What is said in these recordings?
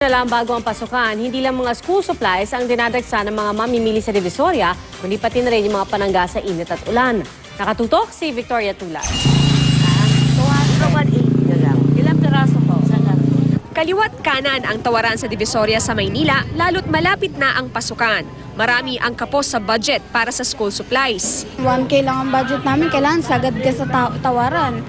Na lang bago ang pasukan, hindi lang mga school supplies ang dinadagsa ng mga mamimili sa Divisoria, kundi pati na rin yung mga panangga sa init at ulan. Nakatutok si Victoria Tulad. 180 na lang. Ilang piraso po? Kaliwat kanan ang tawaran sa Divisoria sa Maynila, lalo't malapit na ang pasukan. Marami ang kapos sa budget para sa school supplies. 1K lang ang budget namin, kailangan sagad ka sa tawaran.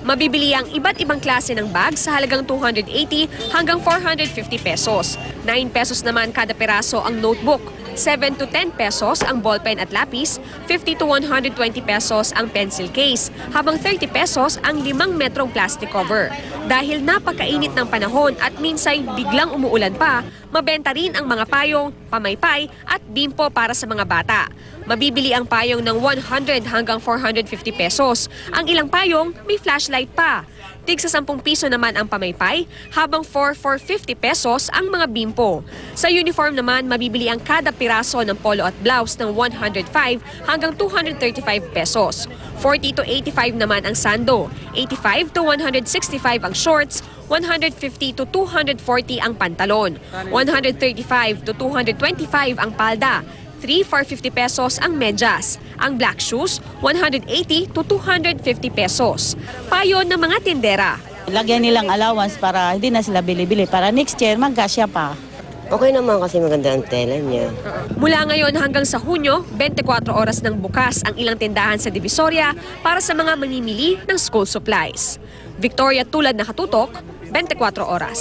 Mabibili ang iba't ibang klase ng bag sa halagang 280 hanggang 450 pesos. 9 pesos naman kada peraso ang notebook. 7 to 10 pesos ang ballpen at lapis, 50 to 120 pesos ang pencil case, habang 30 pesos ang 5 metrong plastic cover. Dahil napakainit ng panahon at minsay biglang umuulan pa, mabenta rin ang mga payong, pamaypay at bimpo para sa mga bata. Mabibili ang payong ng 100 hanggang 450 pesos. Ang ilang payong may flashlight pa. Tig sa 10 piso naman ang pamaypay, habang 450 pesos ang mga bimpo. Sa uniform naman, mabibili ang kada piraso ng polo at blouse ng 105 hanggang 235 pesos. 40 to 85 naman ang sando, 85 to 165 ang shorts, 150 to 240 ang pantalon, 135 to 225 ang palda, 3 450 pesos ang medyas. Ang black shoes, 180 to 250 pesos. Payo ng mga tindera. Lagyan nilang allowance para hindi na sila bili-bili. Para next year, magkasya pa. Okay naman kasi maganda ang tela niya. Mula ngayon hanggang sa Hunyo, 24 oras ng bukas ang ilang tindahan sa Divisoria para sa mga mamimili ng school supplies. Victoria Tulad, nakatutok, 24 oras.